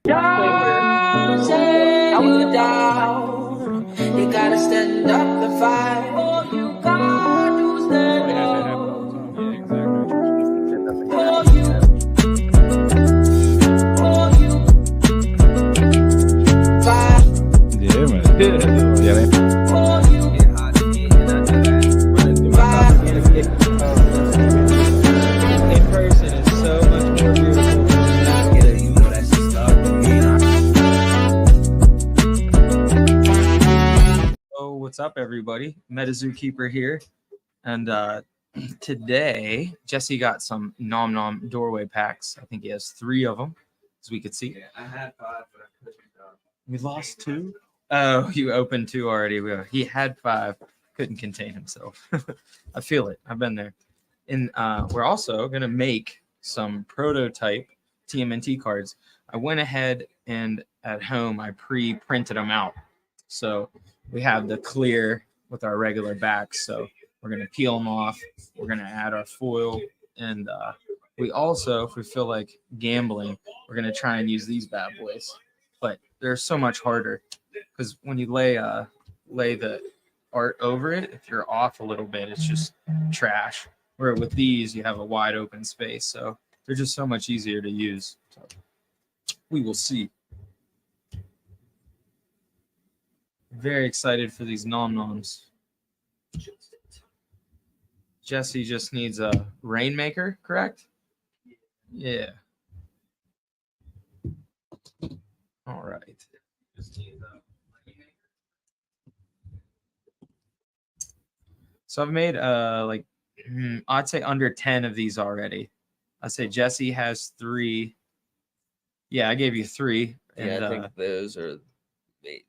Say you down. You gotta stand up and fight. Oh, you got to stand What's up, everybody? MetaZooKeeper here, and today Jesse got some Nom Nom doorway packs. I think he has 3 of them, as we could see. Yeah, I had 5, but I couldn't. We lost 2. Oh, you opened 2 already. He had 5, couldn't contain himself. I feel it. I've been there. And we're also gonna make some prototype TMNT cards. I went ahead and at home I pre-printed them out. So we have the clear with our regular backs. So we're going to peel them off. We're going to add our foil. And we also, if we feel like gambling, we're going to try and use these bad boys. But they're so much harder because when you lay the art over it, if you're off a little bit, it's just trash. Where with these, you have a wide open space. So they're just so much easier to use. So we will see. Very excited for these Nom Noms. Jesse just needs a Rainmaker, correct? Yeah. All right. So I've made I'd say under 10 of these already. I'd say Jesse has 3. Yeah, I gave you 3. And, I think those are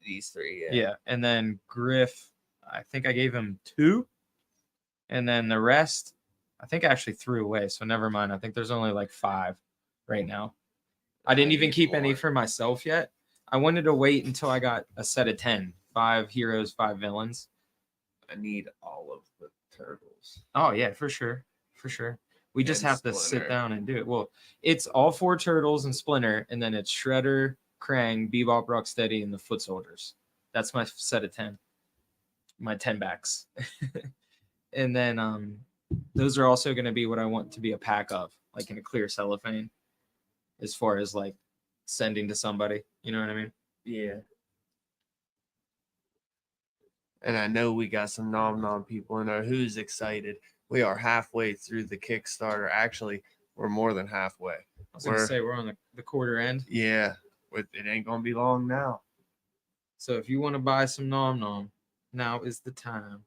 these 3. Yeah, and then Griff, I think I gave him 2, and then the rest, I think I actually threw away. So never mind. I think there's only like 5 right now. I didn't even keep any for myself yet. I wanted to wait until I got a set of 10, 5 heroes, 5 villains. I need all of the turtles. Oh yeah, for sure. We just have to sit down and do it. Well, it's all 4 turtles and Splinter, and then it's Shredder, Krang, Bebop, Rocksteady, and the Foot Soldiers. That's my set of 10. My 10 backs. And then those are also going to be what I want to be a pack of, like in a clear cellophane, as far as like sending to somebody. You know what I mean? Yeah. And I know we got some Nom Nom people in there. Who's excited? We are halfway through the Kickstarter. Actually, we're more than halfway. I was going to say we're on the quarter end. Yeah. It ain't going to be long now. So if you want to buy some Nom Nom, now is the time.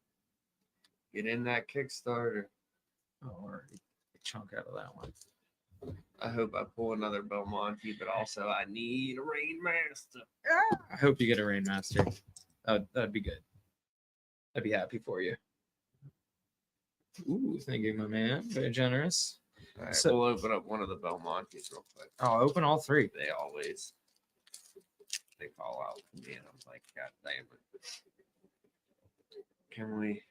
Get in that Kickstarter. Oh, already a chunk out of that one. I hope I pull another Belmonte, but also I need a Rainmaster. I hope you get a Rainmaster. That'd be good. I'd be happy for you. Ooh, thank you, my man. Very generous. All right, So, we'll open up one of the Belmontes real quick. I'll open all 3. They fall out for me, and I'm like, God damn it. Can we?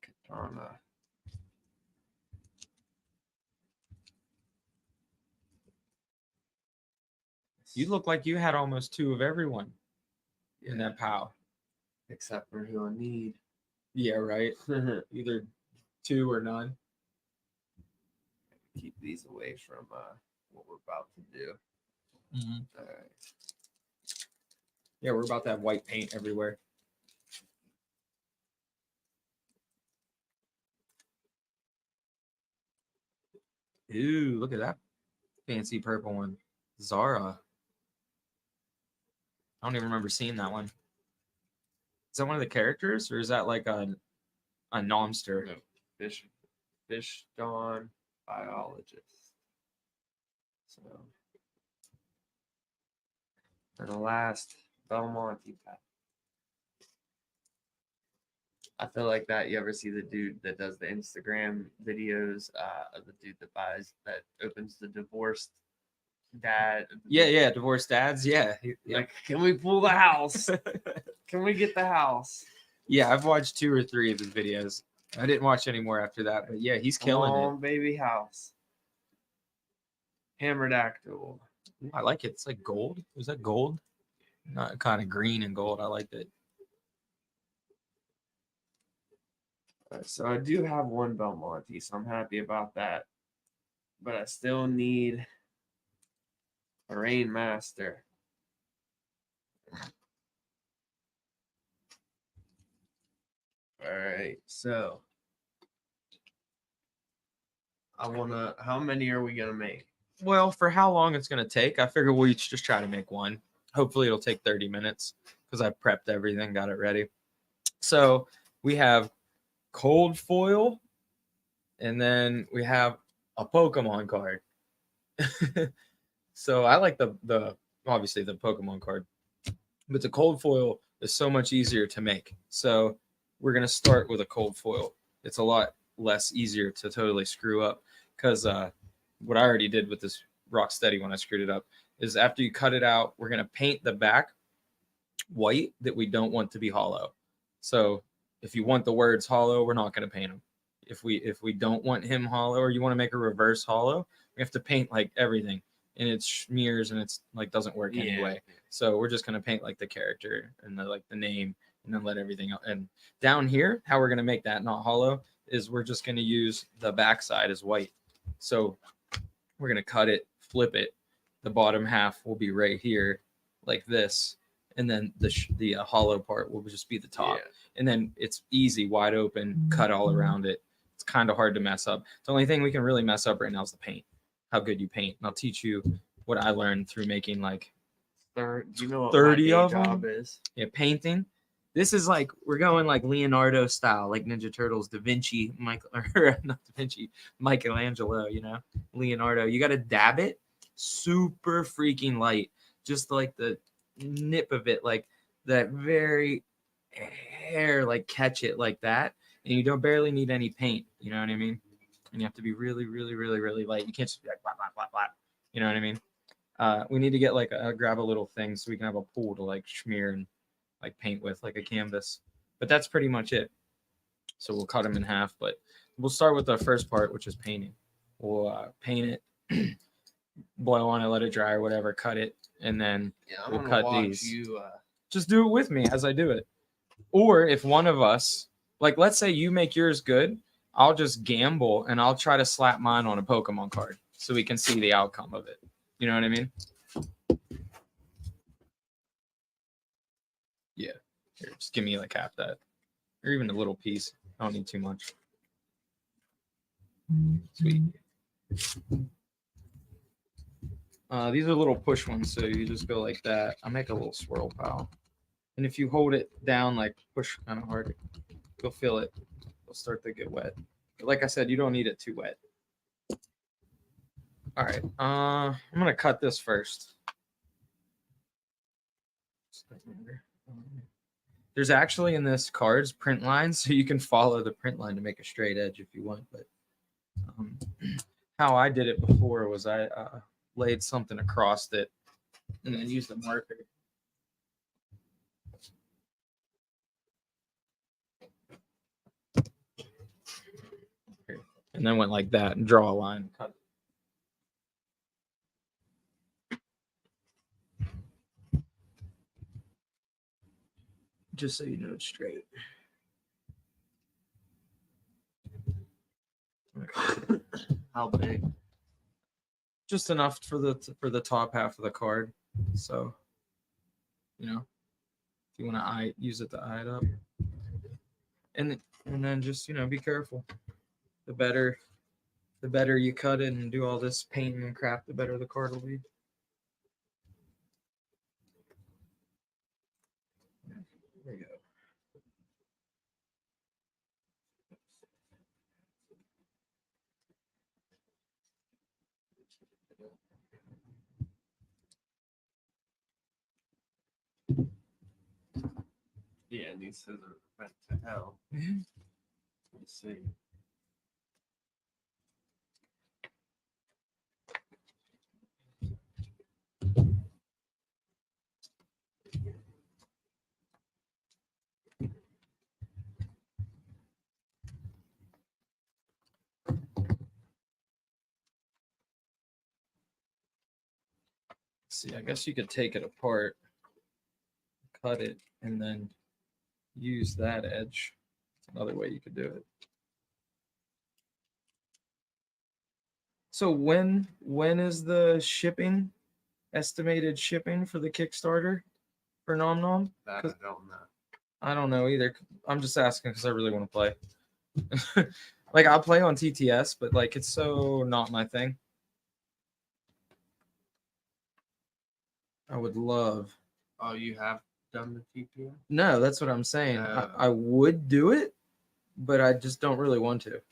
Katana. You look like you had almost 2 of everyone in that pile. Except for who I need. Yeah, right. Either 2 or none. Keep these away from what we're about to do. Mm-hmm. All right. Yeah, we're about to have white paint everywhere. Ooh, look at that fancy purple one. Zara. I don't even remember seeing that one. Is that one of the characters, or is that like a nomster? No, Fish Dawn biologist. So, and the last Belmonte pack. I feel like that. You ever see the dude that does the Instagram videos of the dude that opens the divorced dad? Yeah, divorced dads. Yeah. Like, can we pull the house? Can we get the house? Yeah, I've watched 2 or 3 of his videos. I didn't watch any more after that, but yeah, he's killing it. Baby house. Hammerdactyl. Ooh, I like it. It's like gold. Is that gold? Not kind of green and gold. I liked it. So I do have one Belmonte, so I'm happy about that. But I still need a Rain Master. All right, so I wanna. How many are we gonna make? Well, for how long it's gonna take, I figure we'll each just try to make one. Hopefully, it'll take 30 minutes because I prepped everything, got it ready. So we have cold foil, and then we have a Pokemon card. So I like the obviously the Pokemon card, but the cold foil is so much easier to make. So we're gonna start with a cold foil. It's a lot less easier to totally screw up because what I already did with this rock steady when I screwed it up is after you cut it out, we're gonna paint the back white that we don't want to be hollow. So if you want the words hollow, we're not gonna paint them. If we don't want him hollow or you want to make a reverse hollow, we have to paint like everything and it smears and it's like doesn't work anyway. So we're just gonna paint like the character and the name and then let everything out. And down here, how we're gonna make that not hollow is we're just gonna use the backside as white. So we're gonna cut it, flip it. The bottom half will be right here, like this, and then the hollow part will just be the top. And then it's easy, wide open, cut all around it. It's kind of hard to mess up. The only thing we can really mess up right now is the paint, how good you paint. And I'll teach you what I learned through making like Do you know what 30 my day of job them? is? Yeah, painting. This is like we're going like Leonardo style, like Ninja Turtles, Da Vinci, Michael, or not Da Vinci, Michelangelo. You know, Leonardo. You got to dab it super freaking light, just like the nip of it, like that very hair, like catch it like that, and you don't barely need any paint. You know what I mean? And you have to be really, really, really, really light. You can't just be like blah blah blah blah. You know what I mean? We need to get like grab a little thing so we can have a pool to like smear and like paint with, like a canvas. But that's pretty much it. So we'll cut them in half, but we'll start with the first part, which is painting. We'll paint it, blow on it, let it dry or whatever, cut it, and then I'm we'll gonna cut watch these. you. Just do it with me as I do it. Or if one of us, like let's say you make yours good, I'll just gamble and I'll try to slap mine on a Pokemon card so we can see the outcome of it. You know what I mean? Yeah. Here, just give me like half that. Or even a little piece. I don't need too much. Sweet. These are little push ones, so you just go like that. I make a little swirl pile. And if you hold it down, like push kind of hard, you'll feel it. It'll start to get wet. But like I said, you don't need it too wet. All right. I'm gonna cut this first. There's actually in this cards print lines, so you can follow the print line to make a straight edge if you want. But how I did it before was I laid something across it and then used a marker. And then went like that and draw a line. Cut. Just so you know it's straight. How big? Just enough for the top half of the card. So, you know, if you want to use it to eye it up, and then just be careful. The better you cut it and do all this painting and crap, the better the card will be. There you go. Yeah, these scissors went to hell. Let's see. See, I guess you could take it apart, cut it, and then use that edge. That's another way you could do it. So when is the shipping, estimated shipping for the Kickstarter for Nom Nom? That I 'Cause- don't know. I don't know either. I'm just asking because I really want to play. Like I'll play on TTS, but like it's so not my thing. I would love. Oh, you have done the TPS? No, that's what I'm saying. Oh. I would do it, but I just don't really want to.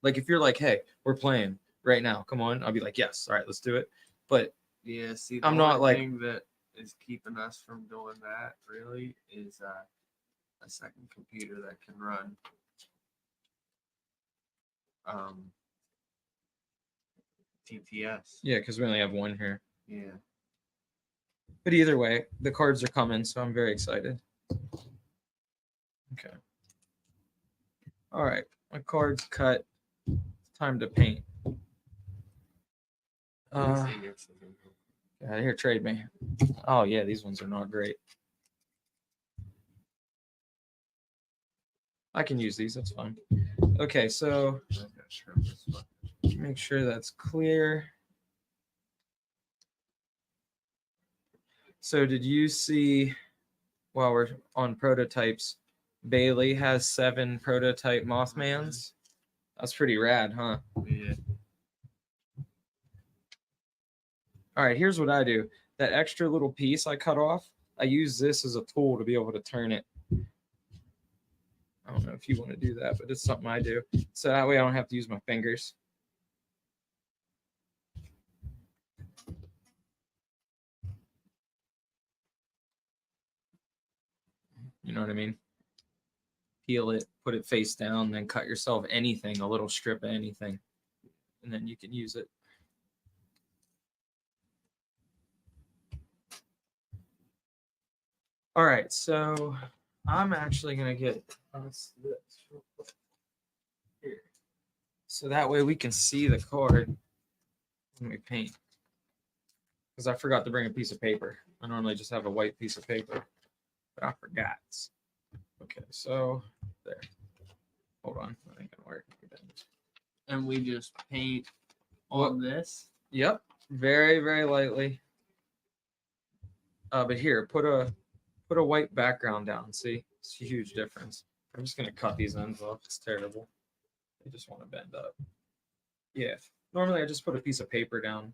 Like if you're like, hey, we're playing right now, come on, I'll be like, yes, all right, let's do it. But Yeah, see, I'm not only like- thing that is keeping us from doing that really is a second computer that can run TTS. yeah, because we only have one here. Yeah. But either way, the cards are coming, so I'm very excited. Okay. All right, my card's cut. It's time to paint. Yeah, here, trade me. Oh yeah, these ones are not great. I can use these, that's fine. Okay, so make sure that's clear. So did you see, while we're on prototypes, Bailey has 7 prototype Mothmans? That's pretty rad, huh? Yeah. All right, here's what I do. That extra little piece I cut off, I use this as a tool to be able to turn it. I don't know if you want to do that, but it's something I do. So that way I don't have to use my fingers. You know what I mean? Peel it, put it face down, then cut yourself anything, a little strip of anything, and then you can use it. All right, so I'm actually gonna get this real quick. Here, so that way we can see the card when we paint. Because I forgot to bring a piece of paper. I normally just have a white piece of paper, but I forgot. Okay, so there. Hold on, I think it'll work. And we just paint What- on this. Yep, very very lightly. But here, put a white background down. See, it's a huge difference. I'm just gonna cut these ends off. It's terrible. They just want to bend up. Yeah. Normally, I just put a piece of paper down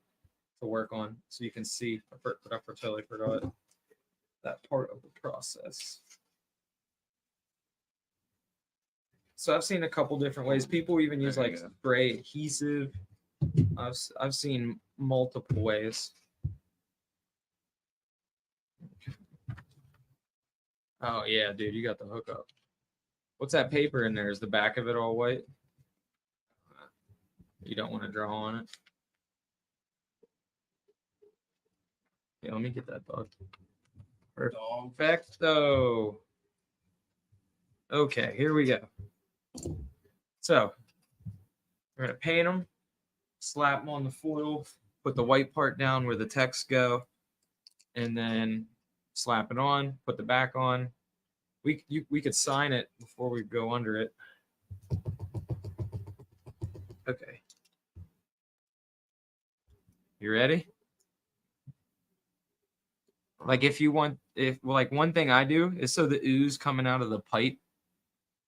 to work on, so you can see. But I totally forgot that part of the process. So I've seen a couple different ways. People even use There you like go. spray adhesive. I've seen multiple ways. Oh yeah, dude, you got the hookup. What's that paper in there? Is the back of it all white? You don't want to draw on it. Yeah, let me get that dog. Perfecto. Okay, here we go. So we're gonna paint them, slap them on the foil, put the white part down where the text go, and then slap it on, put the back on. We could sign it before we go under it. Okay. You ready? Like if you want, if like one thing I do is so the ooze coming out of the pipe,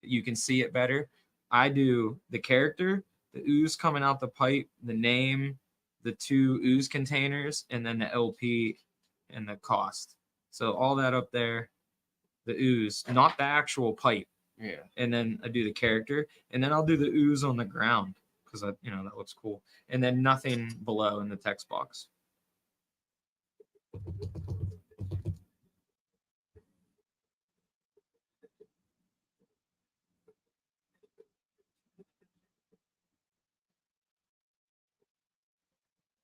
you can see it better. I do the character, the ooze coming out the pipe, the name, the 2 ooze containers, and then the LP and the cost. So all that up there, the ooze, not the actual pipe. Yeah. And then I do the character, and then I'll do the ooze on the ground because that looks cool. And then nothing below in the text box.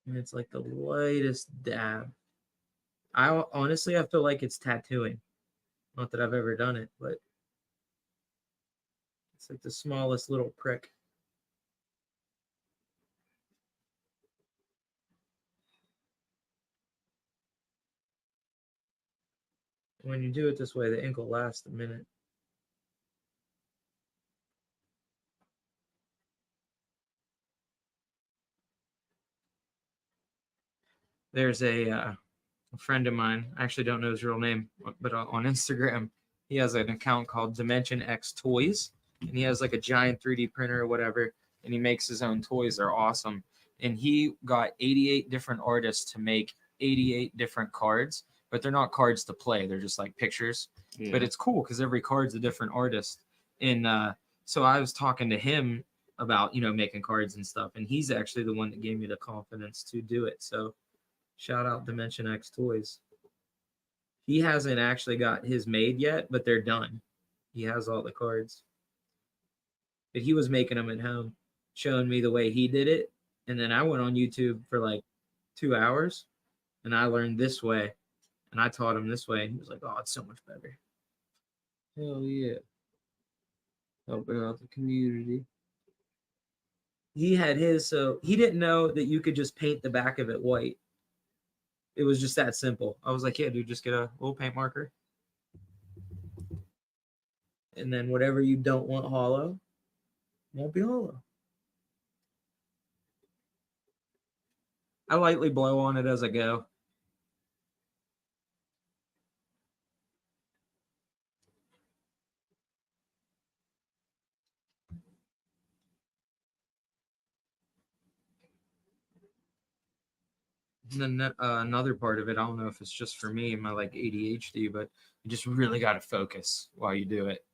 And it's like the lightest dab. Honestly, I feel like it's tattooing. Not that I've ever done it, but it's like the smallest little prick. When you do it this way, the ink will last a minute. There's a friend of mine. I actually don't know his real name, but on Instagram, he has an account called Dimension X Toys, and he has like a giant 3D printer or whatever, and he makes his own toys. They're awesome. And he got 88 different artists to make 88 different cards, but they're not cards to play. They're just like pictures. Yeah. But it's cool because every card's a different artist. And so I was talking to him about, making cards and stuff, and he's actually the one that gave me the confidence to do it. So shout out Dimension X Toys. He hasn't actually got his made yet, but they're done. He has all the cards. But he was making them at home, showing me the way he did it. And then I went on YouTube for like 2 hours and I learned this way. And I taught him this way. And he was like, oh, it's so much better. Hell yeah. Helping out the community. He had his, so he didn't know that you could just paint the back of it white. It was just that simple. I was like, yeah, dude, just get a little paint marker. And then whatever you don't want hollow won't be hollow. I lightly blow on it as I go. And then another part of it, I don't know if it's just for me and my like ADHD, but you just really got to focus while you do it.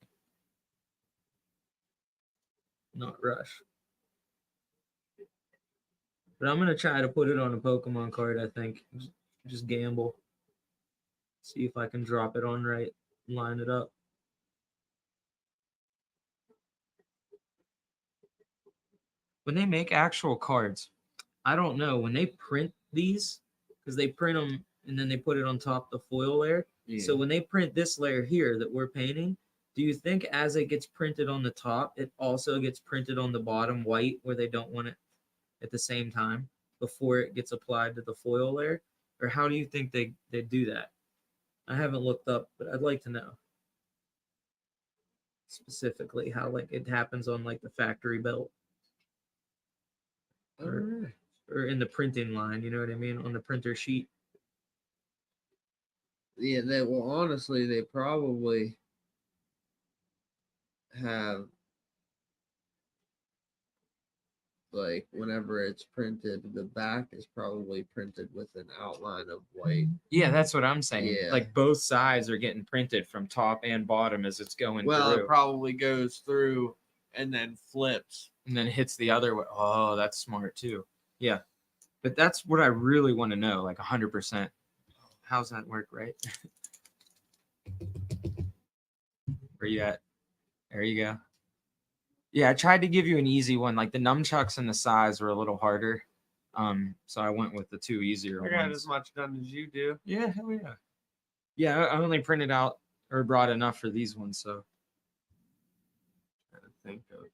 Not rush. But I'm going to try to put it on a Pokemon card, I think. Just gamble. See if I can drop it on right, line it up. When they make actual cards, I don't know. When they print these, because they print them and then they put it on top of the foil layer. Yeah. So when they print this layer here that we're painting, do you think as it gets printed on the top, it also gets printed on the bottom white where they don't want it at the same time before it gets applied to the foil layer? Or how do you think they do that? I haven't looked up, but I'd like to know specifically how like it happens on like the factory belt or in the printing line, you know what I mean, on the printer sheet. Yeah, honestly, they probably have, like, whenever it's printed, the back is probably printed with an outline of white. Yeah, that's what I'm saying. Yeah. Like both sides are getting printed from top and bottom as it's going Well, through. it probably goes through and then flips. And then hits the other way. Oh, that's smart too. Yeah. But that's what I really want to know, like 100%. How's that work, right? Where you at? There you go. Yeah, I tried to give you an easy one. Like the nunchucks and the size were a little harder. So I went with the two easier I got ones. as much done as you do. Yeah, hell yeah. Yeah, I only printed out or brought enough for these ones, so I think of.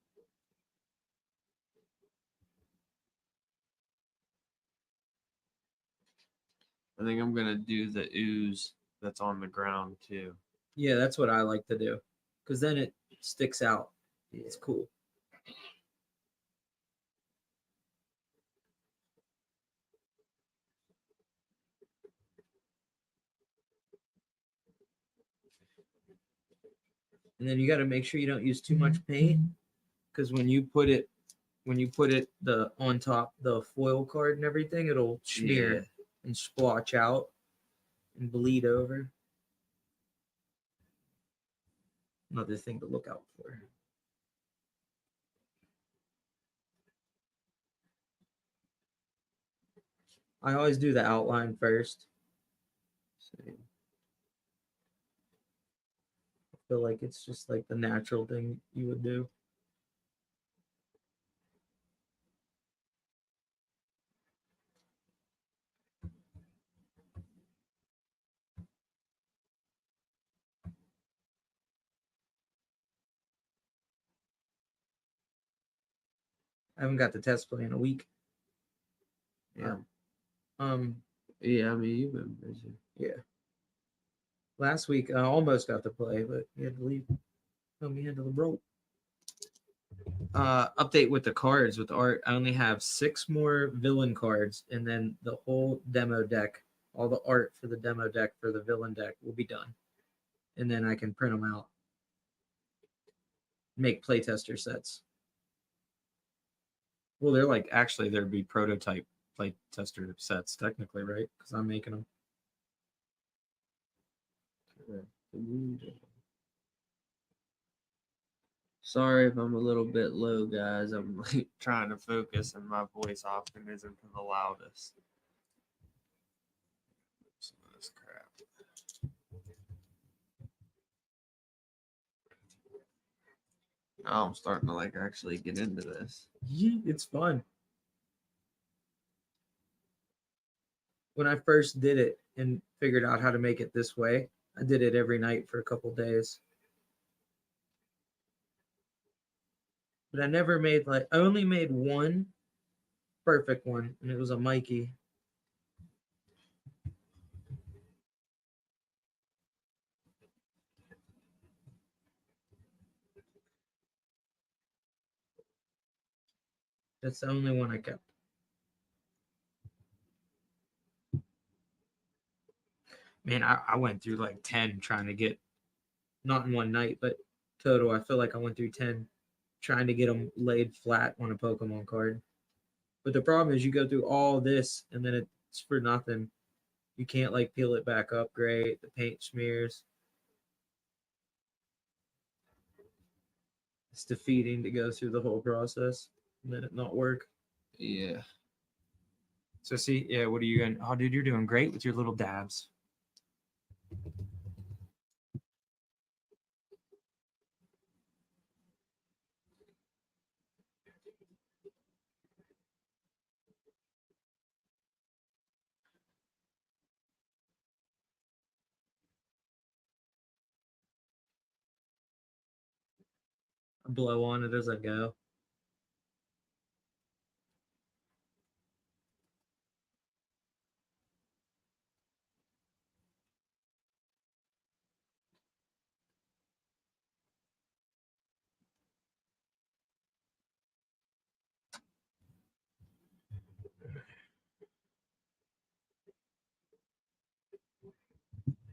I think I'm gonna do the ooze that's on the ground too. yeah, that's what I like to do. Because then it sticks out. It's cool. And then you got to make sure you don't use too much paint, because when you put it the on top the foil card and everything, it'll smear and splotch out and bleed over. Another thing to look out for. I always do the outline first. I feel like it's just like the natural thing you would do. I haven't got the test play in a week. Yeah. Yeah, I mean, you've been busy. Yeah. Last week I almost got to play, but he had to leave. Put me into the rope. Update with the cards with art. I only have 6 more villain cards, and then the whole demo deck, all the art for the demo deck for the villain deck will be done, and then I can print them out, make playtester sets. Well, they're like actually there'd be prototype playtester sets technically, right? Because I'm making them. Sorry if I'm a little bit low, guys. I'm like trying to focus, and my voice often isn't the loudest. Some of this crap. Now I'm starting to like actually get into this. Yeah, it's fun. When I first did it and figured out how to make it this way, I did it every night for a couple days. But I never made I only made one perfect one, and it was a Mikey. That's the only one I kept. Man, I went through like 10 trying to get, not in one night, but total. I feel like I went through 10 trying to get them laid flat on a Pokemon card. But the problem is you go through all this and then it's for nothing. You can't like peel it back up great. The paint smears. It's defeating to go through the whole process and then it not work. Yeah. So see, yeah, what are you going? Oh, dude, you're doing great with your little dabs. I blow on it as I go.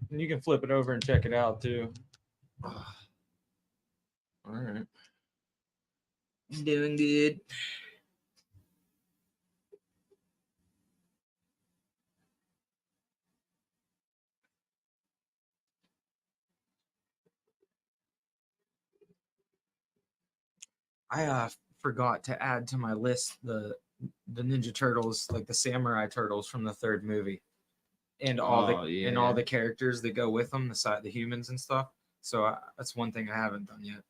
And you can flip it over and check it out too. All right. Doing good. I forgot to add to my list the Ninja Turtles, like the Samurai Turtles from the third movie, and all and all the characters that go with them, the humans and stuff. So that's one thing I haven't done yet.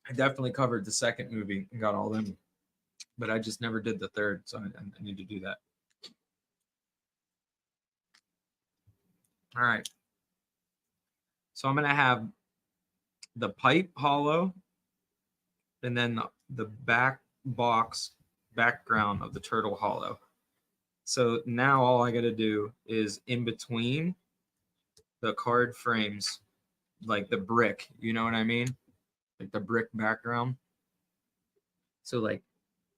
I definitely covered the second movie and got all them, but I just never did the third, so I need to do that. All right. So I'm gonna have the pipe hollow, and then the back box background of the turtle hollow. So now all I got to do is in between the card frames, like the brick, you know what I mean? Like the brick background. So like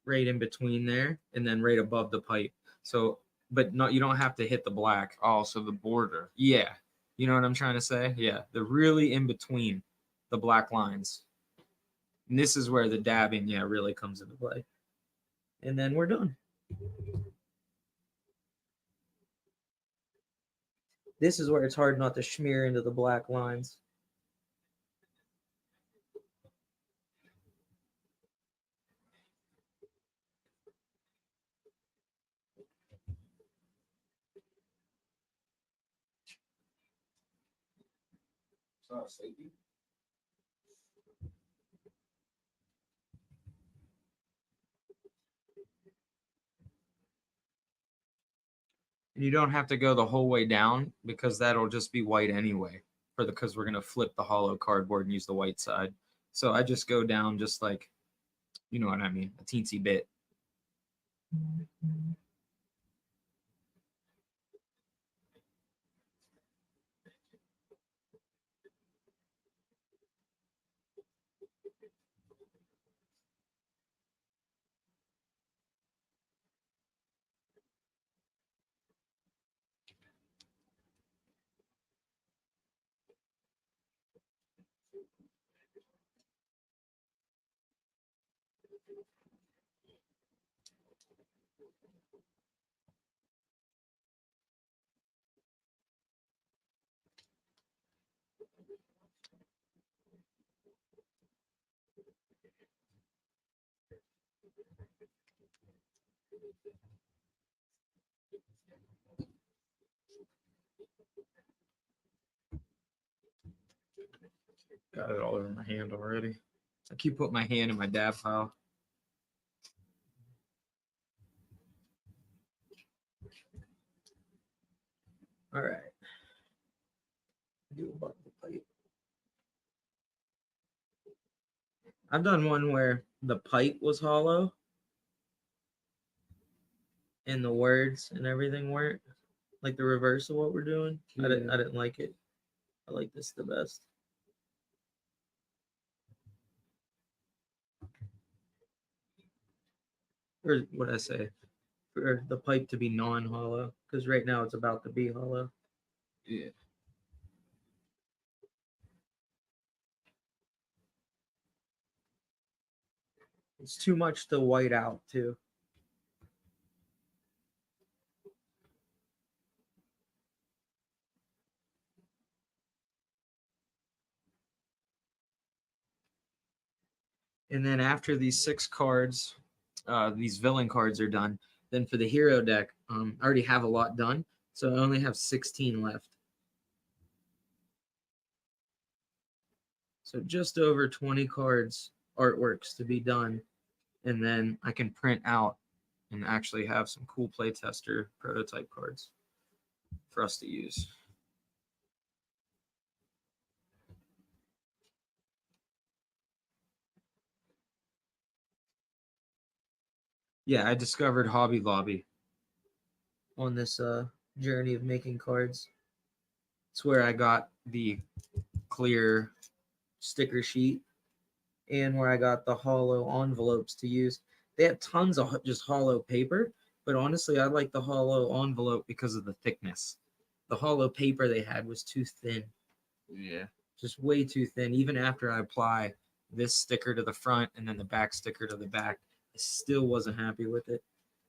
right in between there and then right above the pipe. So, but not, you don't have to hit the black. Oh, so the border. Yeah. You know what I'm trying to say? Yeah. The really in between the black lines. And this is where the dabbing, yeah, really comes into play. And then we're done. This is where it's hard not to smear into the black lines. And you don't have to go the whole way down because that'll just be white anyway. Because we're gonna flip the hollow cardboard and use the white side. So I just go down just like, you know what I mean, a teensy bit. Got it all over my hand already. I keep putting my hand in my dab pile. All right. Do about the pipe. I've done one where the pipe was hollow and the words and everything weren't, like the reverse of what we're doing. I didn't like it. I like this the best. Or what I say, for the pipe to be non-hollow, because right now it's about to be hollow. Yeah. It's too much to white out too. And then after these 6 cards, these villain cards are done. Then for the hero deck, I already have a lot done, so I only have 16 left. So just over 20 cards, artworks to be done, and then I can print out and actually have some cool playtester prototype cards for us to use. Yeah, I discovered Hobby Lobby on this journey of making cards. It's where I got the clear sticker sheet and where I got the hollow envelopes to use. They have tons of just hollow paper, but honestly, I like the hollow envelope because of the thickness. The hollow paper they had was too thin. Yeah. Just way too thin. Even after I apply this sticker to the front and then the back sticker to the back, I still wasn't happy with it.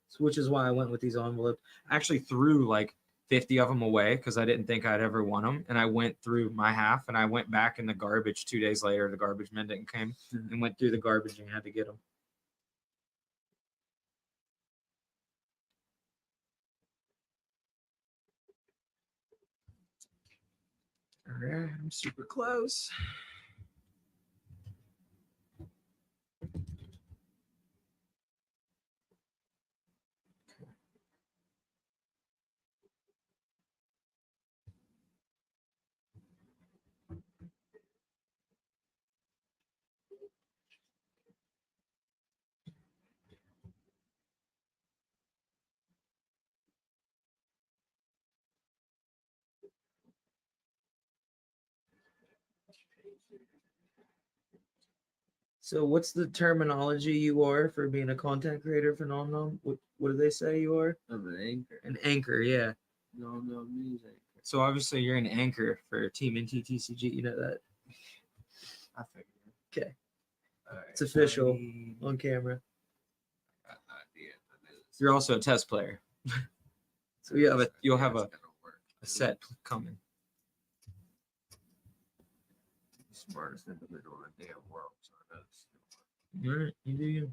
So, which is why I went with these envelopes. I actually threw like 50 of them away because I didn't think I'd ever want them. And I went through my half and I went back in the garbage 2 days later. The garbage men didn't come and went through the garbage and had to get them. All right, I'm super close. So, what's the terminology you are for being a content creator for Nom Nom? What do they say you are? I'm an anchor. An anchor, yeah. No music. So obviously you're an anchor for tmnt TCG. You know that. I figured. Okay, All right. it's official on camera. You're also a test player, so you'll have a set coming. Smartest individual in the damn world. So that's All right, you do you.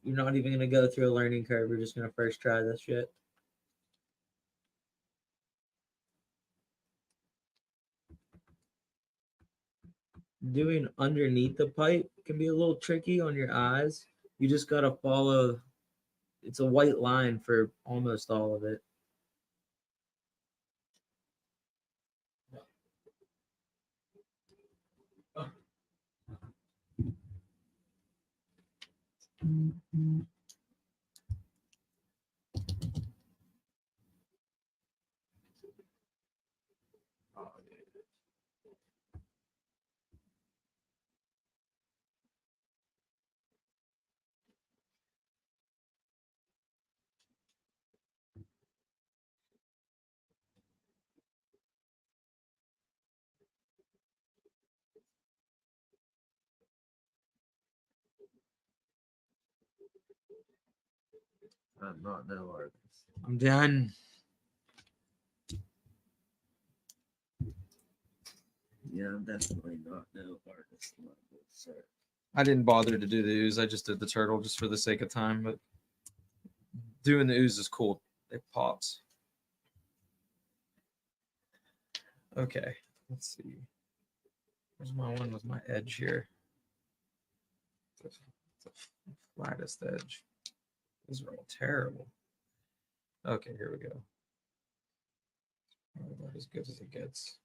You're not even gonna go through a learning curve. We're just gonna first try this shit. Doing underneath the pipe can be a little tricky on your eyes. You just gotta follow. It's a white line for almost all of it. I'm not no artist. I'm done. Yeah, I'm definitely not no artist level, sir. I didn't bother to do the ooze. I just did the turtle just for the sake of time, but doing the ooze is cool. It pops. Okay, let's see. Where's my one with my edge here? The flattest edge. These are all terrible. Okay, here we go. About as good as it gets.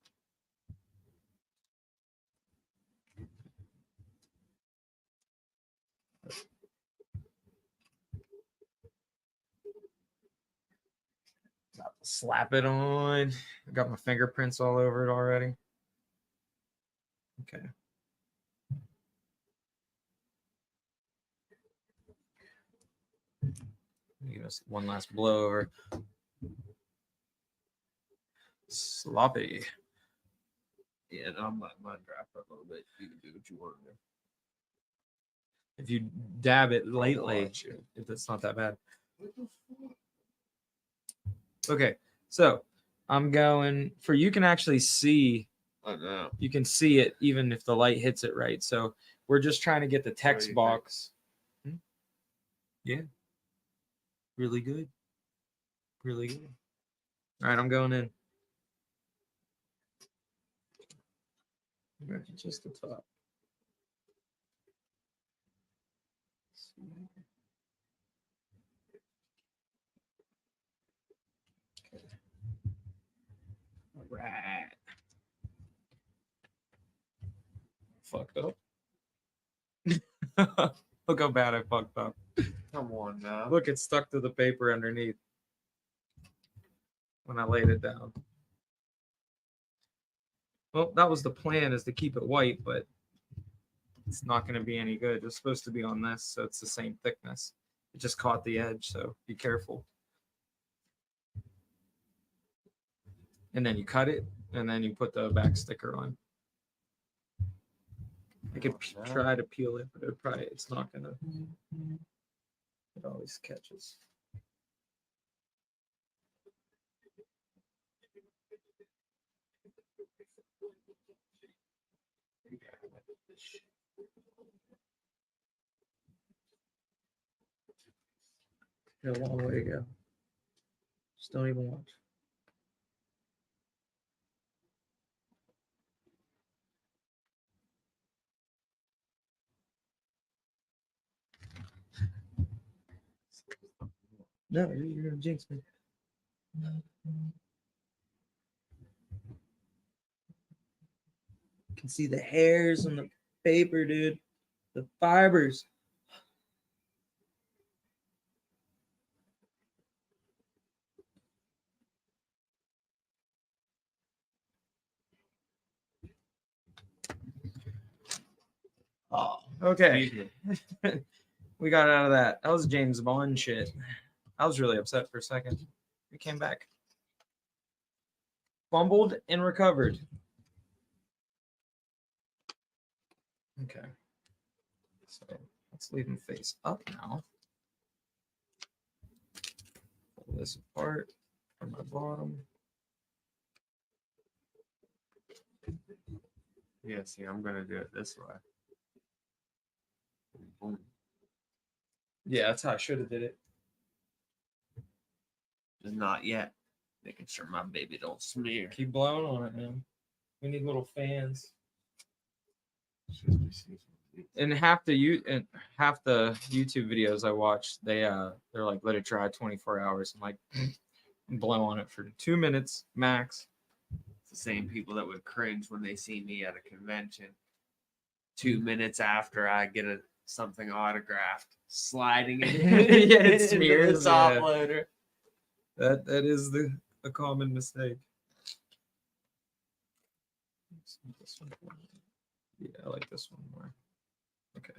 About to slap it on. I got my fingerprints all over it already. Okay. Give us one last blow over. Sloppy. Yeah, no, I'm letting mine drop a little bit. You can do what you want to do. If you dab it lightly, watch it. if it's not that bad. Okay, so I'm going for you can actually see. I know. You can see it even if the light hits it right. So we're just trying to get the text you box. Yeah. Really good. Really good. All right, I'm going in. Right, just the top. Okay. All right. Fucked up. Look how bad I fucked up. Come on now. Look, it's stuck to the paper underneath when I laid it down. Well, that was the plan, is to keep it white, but it's not going to be any good. It's supposed to be on this, so it's the same thickness. It just caught the edge, so be careful. And then you cut it, and then you put the back sticker on. I could try to peel it, but it's not going to. It always catches. Got a long way to go. Just don't even watch. No, you're gonna jinx me. You can see the hairs on the paper, dude. The fibers. Oh, okay. We got out of that. That was James Bond shit. I was really upset for a second. We came back. Fumbled and recovered. Okay. So let's leave him face up now. Pull this apart from my bottom. Yeah, see, I'm gonna do it this way. Boom. Yeah, that's how I should have did it. Just not yet. Making sure my baby don't smear. Keep blowing on it, man. We need little fans. And half the YouTube videos I watch, they're like, let it dry 24 hours. I'm like, blow on it for 2 minutes max. It's the same people that would cringe when they see me at a convention. 2 minutes after I get something autographed, sliding it Yeah, it into smears, the top yeah. loader. That is a common mistake. This one. Yeah, I like this one more. Okay.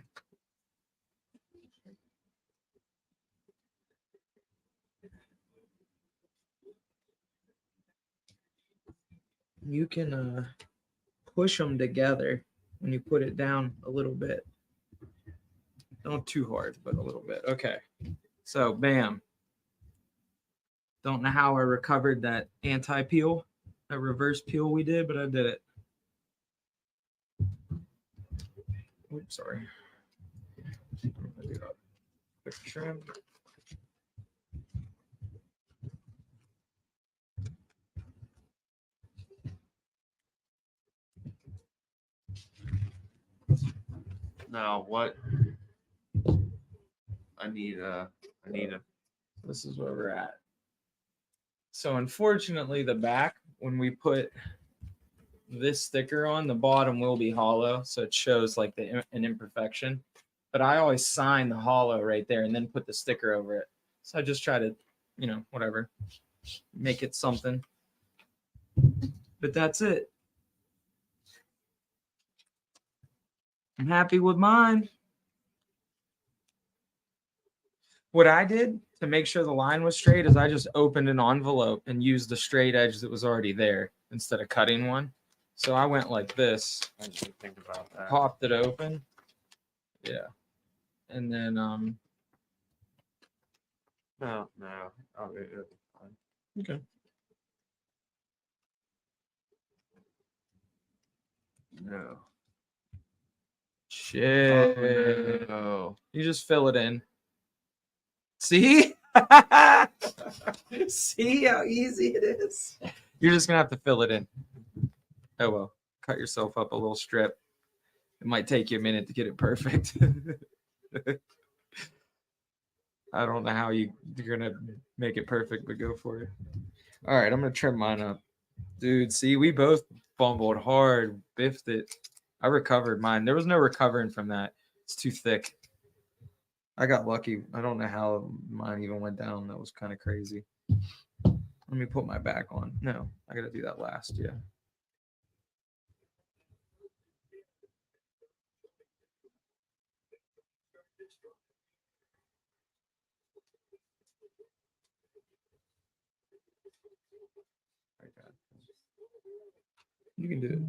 You can push them together when you put it down a little bit. Don't too hard, but a little bit. Okay. So, bam. Don't know how I recovered that anti-peel, that reverse peel we did, but I did it. Oops, sorry. I'm gonna do a quick trim. Now what? I need a. This is where we're at. So unfortunately, the back, when we put this sticker on, the bottom will be hollow, so it shows like an imperfection. But I always sign the hollow right there and then put the sticker over it. So I just try to, whatever, make it something. But that's it. I'm happy with mine. What I did to make sure the line was straight is I just opened an envelope and used the straight edge that was already there instead of cutting one. So I went like this. I didn't think about that. Popped it open. Yeah. And then No. Oh, it'll be fine. okay. No. Shit. Oh, no. You just fill it in. See? See how easy it is? You're just gonna have to fill it in. Oh well. Cut yourself up a little strip. It might take you a minute to get it perfect. I don't know how you're gonna make it perfect, but go for it. All right, I'm gonna trim mine up. Dude, see, we both fumbled hard, biffed it. I recovered mine. There was no recovering from that. It's too thick. I got lucky. I don't know how mine even went down. That was kind of crazy. Let me put my back on. No, I got to do that last. Yeah. You can do it.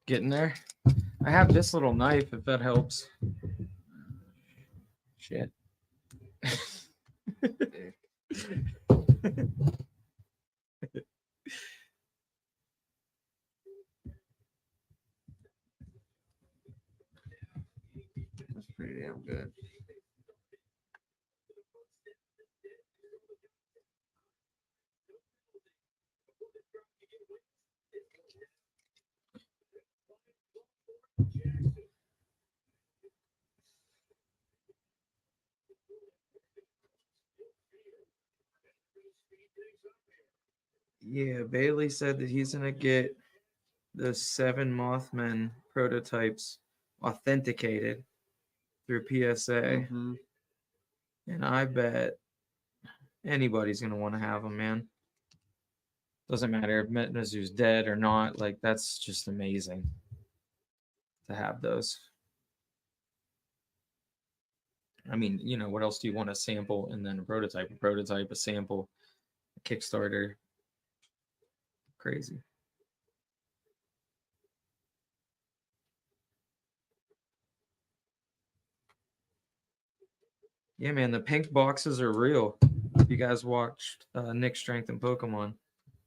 Getting there. I have this little knife if that helps. Shit. That's pretty damn good. Yeah, Bailey said that he's gonna get the 7 Mothman prototypes authenticated through PSA, and I bet anybody's gonna want to have them, man. Doesn't matter if Mizu's dead or not. Like, that's just amazing to have those. I mean, what else do you want? A sample and then a prototype, a sample, a Kickstarter. Crazy. Yeah, man, the pink boxes are real. If you guys watched Nick Strength and Pokemon,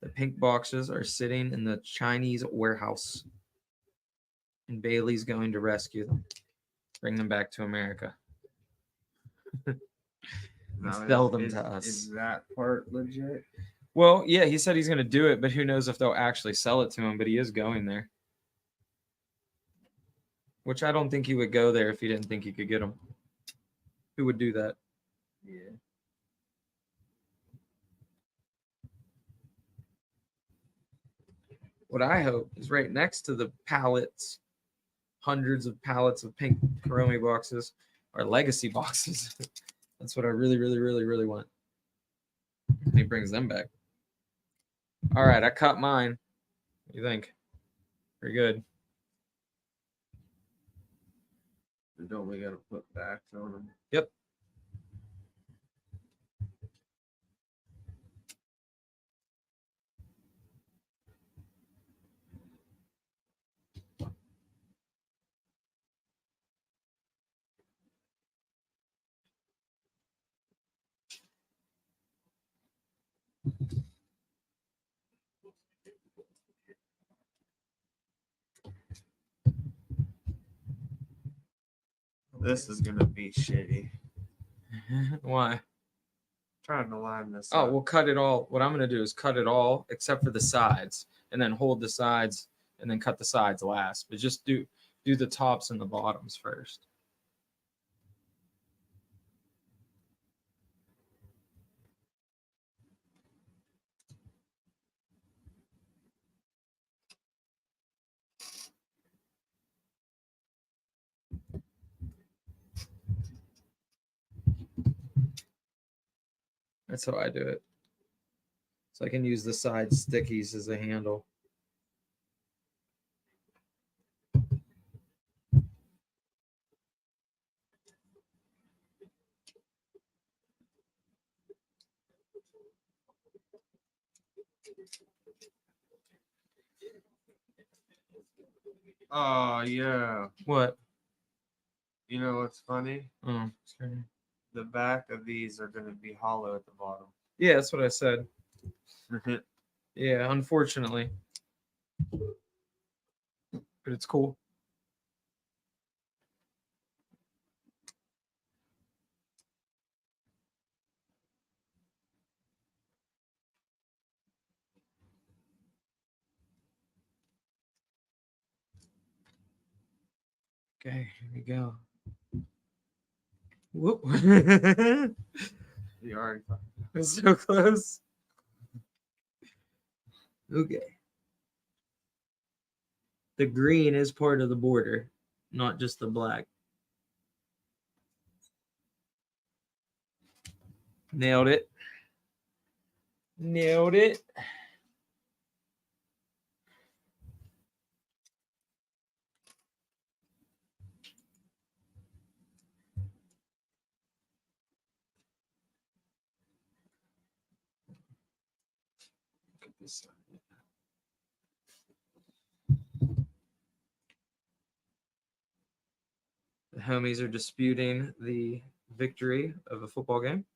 the pink boxes are sitting in the Chinese warehouse. And Bailey's going to rescue them, bring them back to America. Sell them to us. Is that part legit? Well, yeah, he said he's going to do it, but who knows if they'll actually sell it to him, but he is going there. Which I don't think he would go there if he didn't think he could get them. Who would do that? Yeah. What I hope is right next to the pallets, hundreds of pallets of pink Kuromi boxes, are legacy boxes. That's what I really, really, really, really want. And he brings them back. All right, I cut mine. What do you think? Pretty good. Don't we gotta put backs on them? Yep. This is gonna be shitty. Why? Trying to line this Oh, up. we'll cut it all. What I'm going to do is cut it all except for the sides, and then hold the sides, and then cut the sides last. But just do the tops and the bottoms first. That's how I do it. So I can use the side stickies as a handle. Oh yeah. What? You know what's funny? Oh, sorry. The back of these are gonna be hollow at the bottom. Yeah, that's what I said. Yeah, unfortunately. But it's cool. Okay, here we go. Whoop. You already It's so close. Okay. The green is part of the border, not just the black. Nailed it. Nailed it. Look at this side. The homies are disputing the victory of a football game.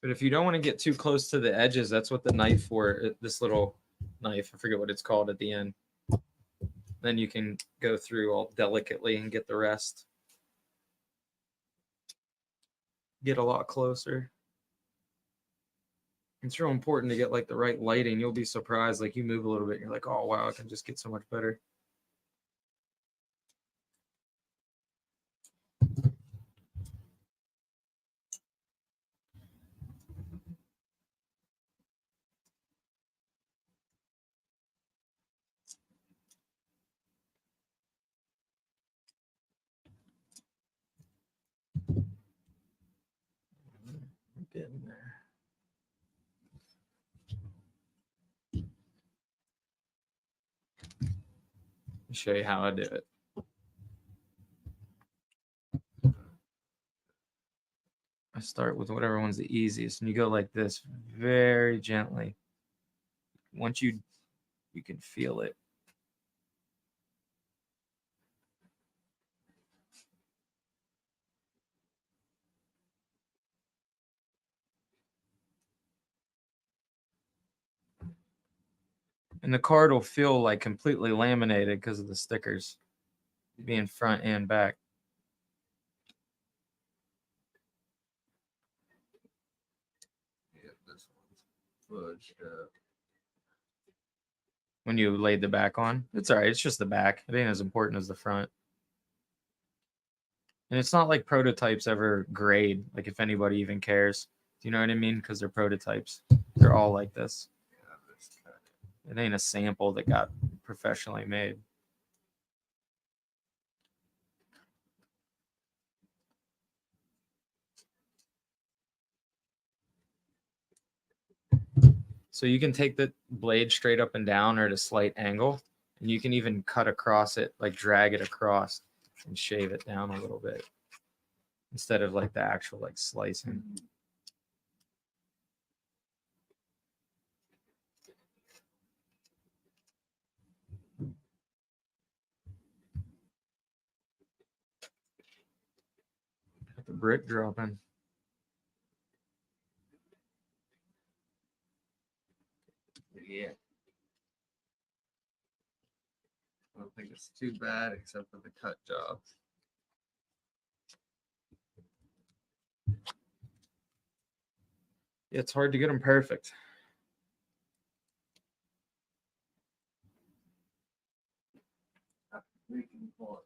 But if you don't want to get too close to the edges, that's what the knife for, this little knife, I forget what it's called at the end. Then you can go through all delicately and get the rest. Get a lot closer. It's real important to get like the right lighting. You'll be surprised. Like you move a little bit, and you're like, oh wow, I can just get so much better. Getting there. I'll show you how I do it. I start with whatever one's the easiest, and you go like this very gently. Once you can feel it. And the card will feel like completely laminated because of the stickers being front and back. Yeah, this one's fudged up. When you laid the back on, it's all right. It's just the back. It ain't as important as the front. And it's not like prototypes ever grade, like if anybody even cares. Do you know what I mean? Because they're prototypes. They're all like this. It ain't a sample that got professionally made. So you can take the blade straight up and down or at a slight angle, and you can even cut across it, like drag it across and shave it down a little bit instead of like the actual like slicing. Got the brick dropping. Yeah. I don't think it's too bad except for the cut jobs. Yeah, it's hard to get them perfect. We can pull it.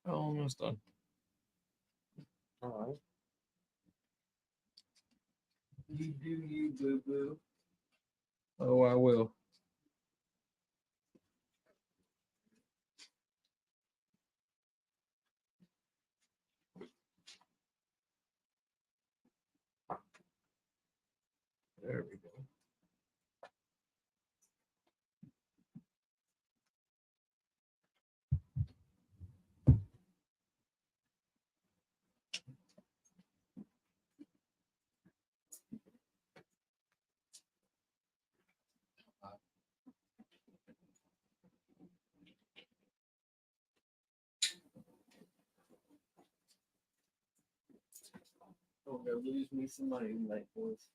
Almost done. All right. You do you, boo boo. Oh, I will. There we go. Don't go lose me some money tonight, boys.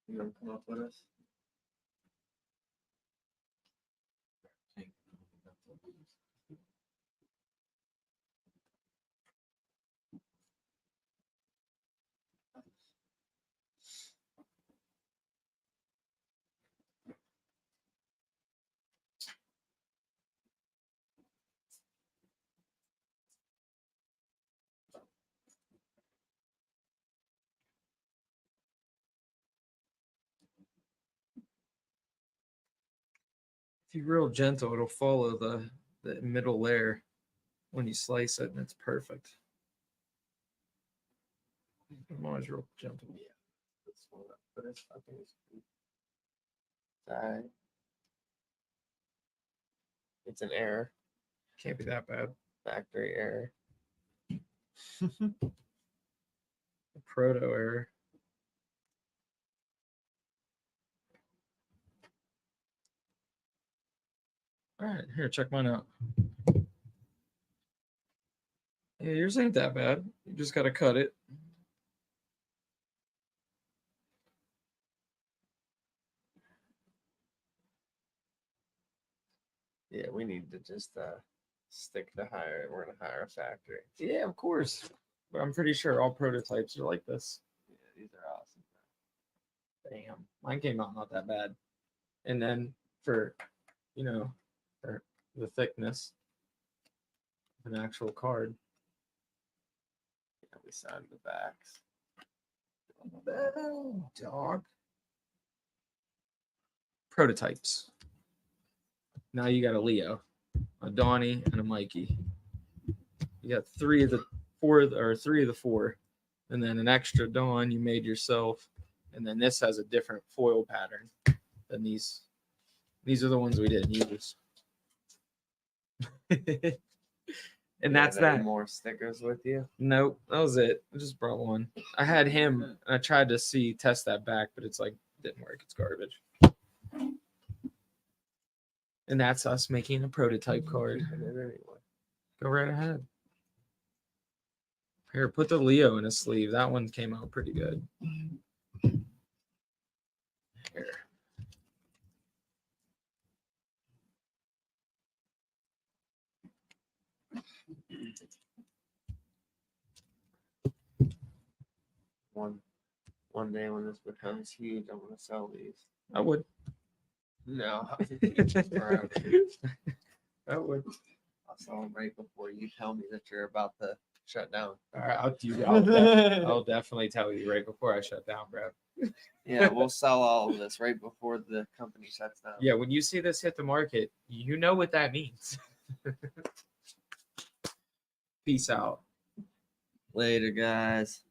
You gonna come up with us? If you're real gentle, it'll follow the middle layer when you slice it, and it's perfect. I'm always real gentle. Yeah. That's one up, but it's I think it's good. Sorry. It's an error. Can't be that bad. Factory error. Proto error. All right, here, check mine out. Yeah, yours ain't that bad. You just gotta cut it. Yeah, we need to just stick to hire. We're gonna hire a factory. Yeah, of course. But I'm pretty sure all prototypes are like this. Yeah, these are awesome. Damn, mine came out not that bad. And then for, for the thickness of an actual card. Yeah, we signed the backs. Oh, dog. Prototypes. Now you got a Leo, a Donnie, and a Mikey. You got three of the four, and then an extra Dawn you made yourself, and then this has a different foil pattern than these. These are the ones we didn't use. And You that's have any that. more stickers with you? Nope, that was it. I just brought one. I had him, and I tried to test that back, but it's like didn't work. It's garbage. And that's us making a prototype card. Go right ahead. Here, put the Leo in a sleeve. That one came out pretty good. Here. One day when this becomes huge, I'm gonna sell these. I would. No, I would. I'll sell them right before you tell me that you're about to shut down. All right, I'll definitely tell you right before I shut down, bro. Yeah, we'll sell all of this right before the company shuts down. Yeah, when you see this hit the market, you know what that means. Peace out. Later, guys.